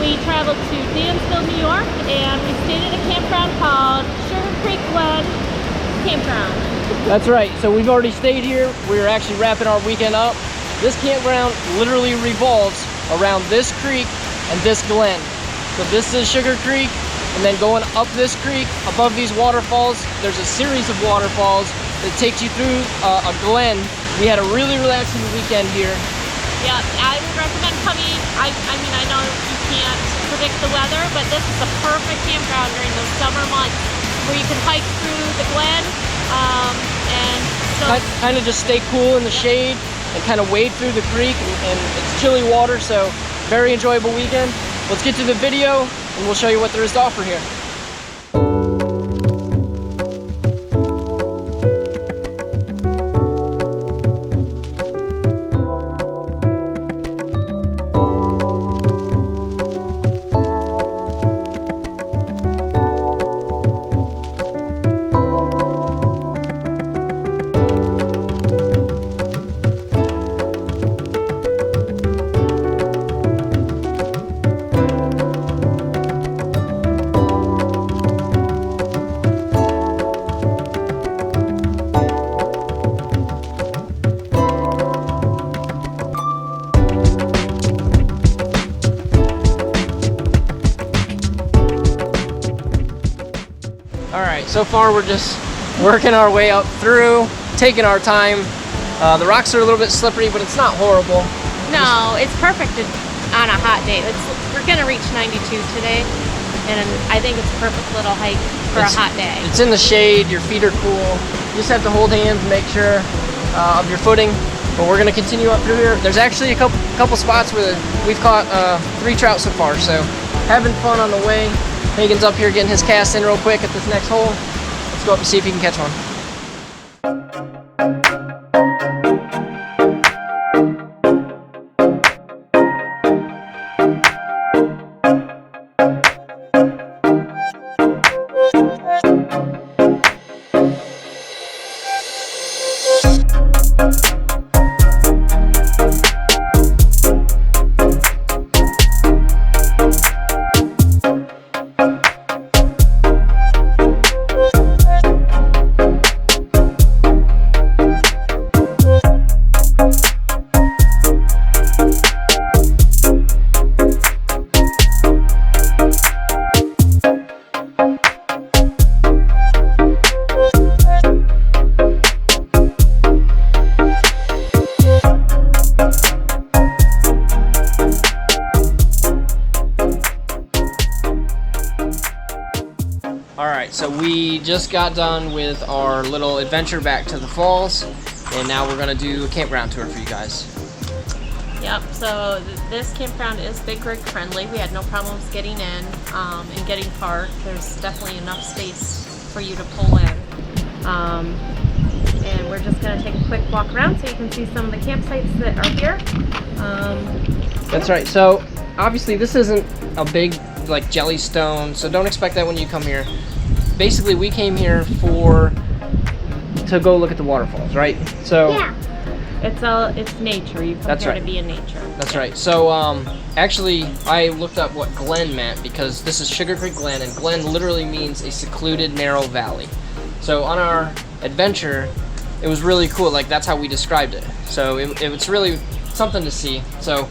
We traveled to Dansville, New York, and we stayed at a campground called Sugar Creek Glen Campground. That's right. So we've already stayed here. We're actually wrapping our weekend up. This campground literally revolves around this creek and this glen. So this is Sugar Creek, and then going up this creek, above these waterfalls, there's a series of waterfalls that takes you through a glen. We had a really relaxing weekend here. Yeah, I would recommend coming. I mean, I know you can't predict the weather, but this is the perfect campground during those summer months where you can hike through the glen and so kind of just stay cool in the shade and kind of wade through the creek, and it's chilly water, so very enjoyable weekend. Let's get to the video and we'll show you what there is to offer here. Alright, so far we're just working our way up through, taking our time. The rocks are a little bit slippery, but it's not horrible. No, it's perfect on a hot day. We're going to reach 92 today, and I think it's a perfect little hike for a hot day. It's in the shade, your feet are cool. You just have to hold hands, make sure of your footing. But we're going to continue up through here. There's actually a couple spots where we've caught 3 trout so far, so having fun on the way. Megan's up here getting his cast in real quick at this next hole. Let's go up and see if he can catch one. Alright, so we just got done with our little adventure back to the falls, and now we're going to do a campground tour for you guys. Yep, so this campground is big rig friendly. We had no problems getting in and getting parked. There's definitely enough space for you to pull in. And we're just going to take a quick walk around so you can see some of the campsites that are here. That's right, so obviously this isn't a big like Jellystone, so don't expect that when you come here. Basically we came here to go look at the waterfalls, right? So yeah, it's nature. You come here to be in nature. That's right. So actually I looked up what Glen meant, because this is Sugar Creek Glen, and Glen literally means a secluded narrow valley. So on our adventure it was really cool, like that's how we described it. So it's really something to see. So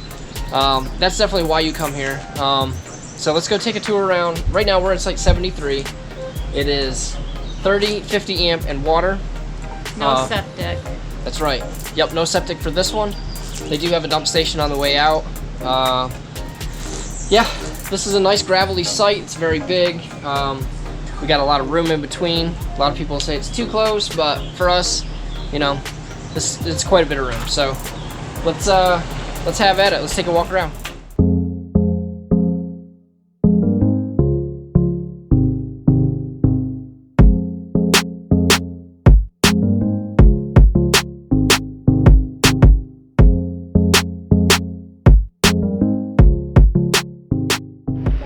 that's definitely why you come here. So let's go take a tour around. Right now we're at site 73. It is 30, 50 amp and water. No septic. That's right. Yep, no septic for this one. They do have a dump station on the way out. Yeah, this is a nice gravelly site. It's very big. We got a lot of room in between. A lot of people say it's too close, but for us, you know, it's quite a bit of room. So let's have at it. Let's take a walk around.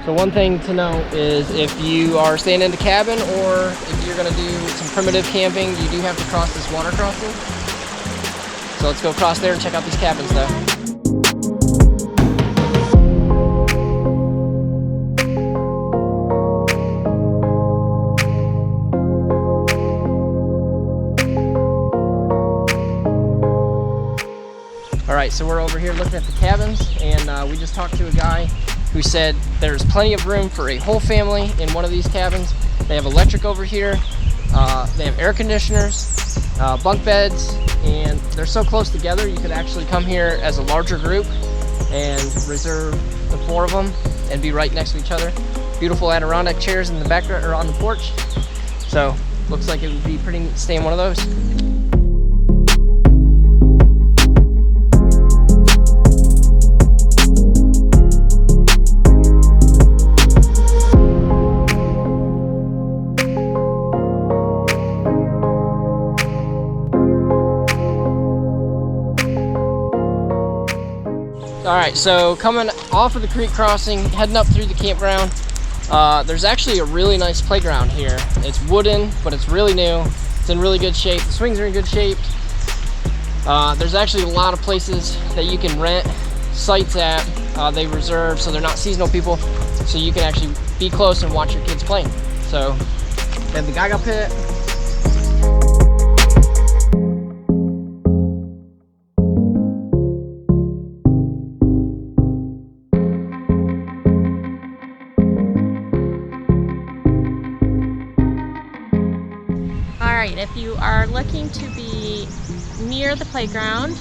So one thing to know is if you are staying in the cabin or if you're gonna do some primitive camping, you do have to cross this water crossing. So let's go across there and check out these cabins though. Alright, so we're over here looking at the cabins, and we just talked to a guy who said there's plenty of room for a whole family in one of these cabins. They have electric over here, they have air conditioners, bunk beds, and they're so close together you could actually come here as a larger group and reserve the 4 of them and be right next to each other. Beautiful Adirondack chairs in the background or on the porch, so looks like it would be pretty neat to stay in one of those. Alright, so coming off of the creek crossing, heading up through the campground, there's actually a really nice playground here. It's wooden, but it's really new. It's in really good shape. The swings are in good shape. There's actually a lot of places that you can rent sites at. They reserve, so they're not seasonal people, so you can actually be close and watch your kids playing. So, they have the Gaga pit. If you are looking to be near the playground,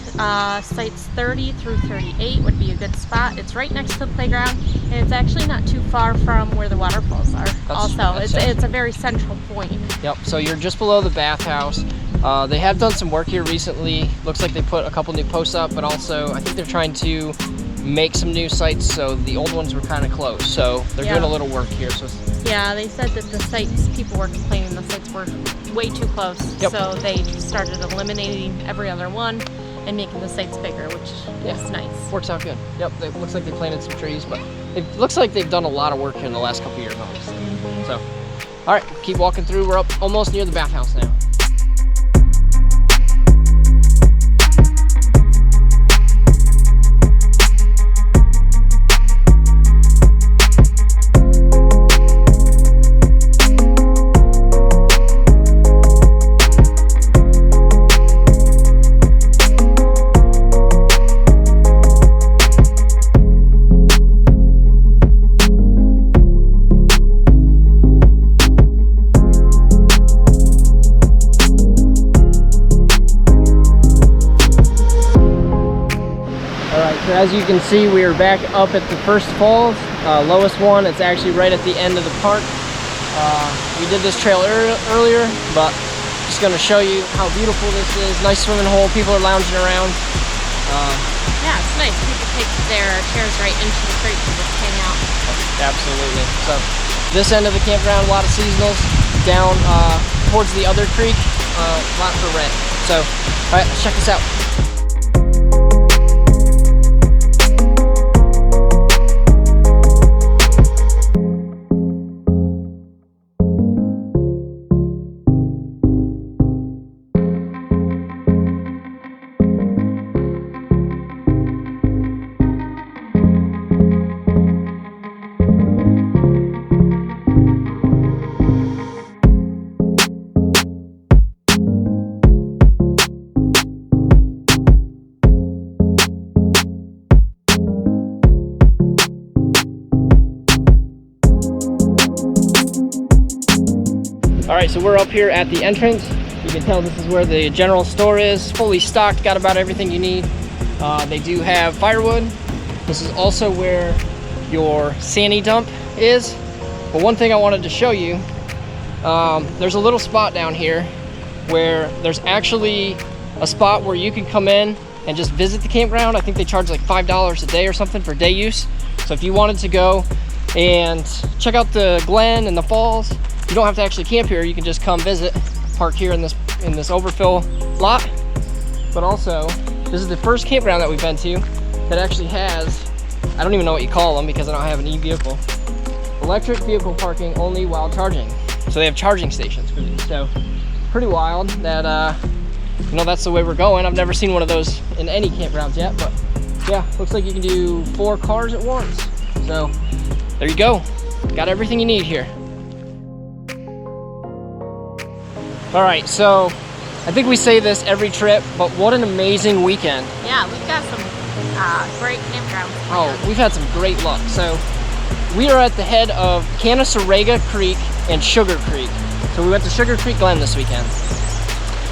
sites 30 through 38 would be a good spot. It's right next to the playground, and it's actually not too far from where the waterfalls are. It's a very central point. Yep, so you're just below the bathhouse. They have done some work here recently. Looks like they put a couple new posts up, but also I think they're trying to make some new sites, so the old ones were kind of closed. So they're doing a little work here. So yeah, they said that the sites, people were complaining the sites were way too close. Yep. So they started eliminating every other one and making the sites bigger, which is nice. Works out good. Yep, it looks like they planted some trees, but it looks like they've done a lot of work here in the last couple years, obviously. So, all right, keep walking through. We're up almost near the bathhouse now. So as you can see, we are back up at the first falls, lowest one. It's actually right at the end of the park. We did this trail earlier, but just going to show you how beautiful this is. Nice swimming hole, people are lounging around. Yeah, it's nice. People take their chairs right into the creek and just hang out. Absolutely. So this end of the campground, a lot of seasonals. Down towards the other creek, a lot for rent. So, all right, let's check this out. Alright, so we're up here at the entrance. You can tell this is where the general store is, fully stocked, got about everything you need. They do have firewood. This is also where your sani dump is. But one thing I wanted to show you, there's a little spot down here where there's actually a spot where you can come in and just visit the campground. I think they charge like $5 a day or something for day use. So if you wanted to go and check out the Glen and the falls, you don't have to actually camp here. You can just come visit, park here in this overfill lot. But also, this is the first campground that we've been to that actually has, I don't even know what you call them because I don't have an e-vehicle, electric vehicle parking only while charging. So they have charging stations for these. So pretty wild that, you know, that's the way we're going. I've never seen one of those in any campgrounds yet, but yeah, looks like you can do 4 cars at once. So there you go. Got everything you need here. All right, so I think we say this every trip, but what an amazing weekend. Yeah, we've got some great campgrounds. Oh, we've had some great luck. So we are at the head of Sugar Creek and Sugar Creek. So we went to Sugar Creek Glen this weekend.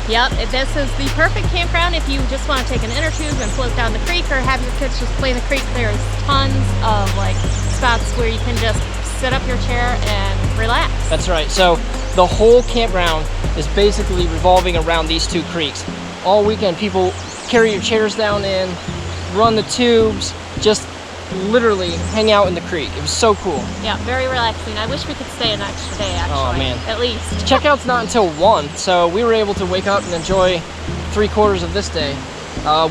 Yep, this is the perfect campground if you just want to take an inner tube and float down the creek or have your kids just play in the creek. There's tons of like spots where you can just sit up your chair and relax. That's right. So the whole campground is basically revolving around these 2 creeks. All weekend people carry your chairs down in, run the tubes, just literally hang out in the creek. It was so cool. Yeah, very relaxing. I wish we could stay an extra day actually. Oh man. At least. Checkout's not until 1, so we were able to wake up and enjoy 3/4 of this day.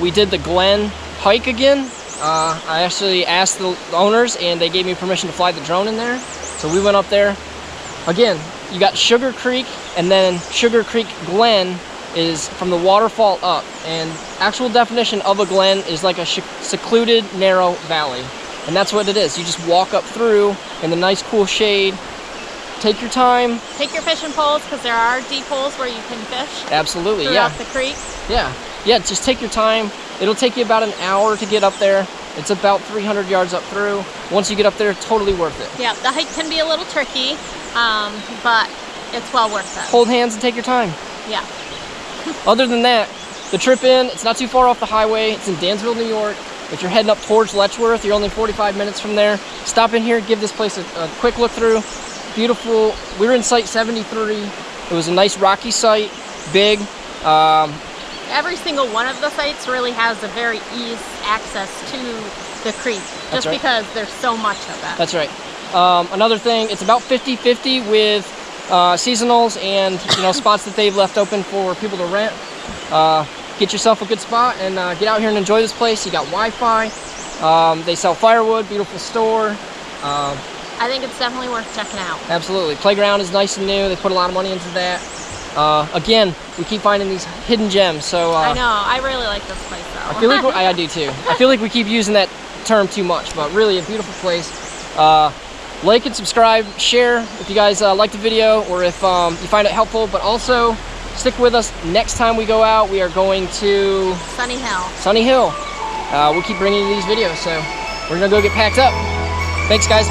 We did the Glen hike again. I actually asked the owners and they gave me permission to fly the drone in there. So we went up there. Again, you got Sugar Creek, and then Sugar Creek Glen is from the waterfall up. And actual definition of a glen is like a secluded, narrow valley. And that's what it is. You just walk up through in the nice, cool shade. Take your time. Take your fishing poles, because there are deep holes where you can fish. Absolutely, throughout yeah. the creek. Yeah, just take your time. It'll take you about an hour to get up there. It's about 300 yards up through. Once you get up there, totally worth it. Yeah, the hike can be a little tricky, but it's well worth it. Hold hands and take your time. Yeah. Other than that, the trip in, it's not too far off the highway. It's in Dansville, New York. If you're heading up towards Letchworth, you're only 45 minutes from there. Stop in here, give this place a quick look through. Beautiful. We were in site 73. It was a nice rocky site, big. Every single one of the sites really has a very easy access to the creek, just because there's so much of it. That's right. Another thing, it's about 50-50 with seasonals and spots that they've left open for people to rent. Get yourself a good spot and get out here and enjoy this place. You got Wi-Fi. They sell firewood, beautiful store. I think it's definitely worth checking out. Absolutely. Playground is nice and new. They put a lot of money into that. Again, we keep finding these hidden gems. So I know. I really like this place though. I feel like I do too. I feel like we keep using that term too much, but really a beautiful place. Like and subscribe, share if you guys like the video or if you find it helpful, but also stick with us next time we go out. We are going to Sunny Hill. Sunny Hill. We'll keep bringing you these videos, so we're gonna go get packed up. Thanks, guys.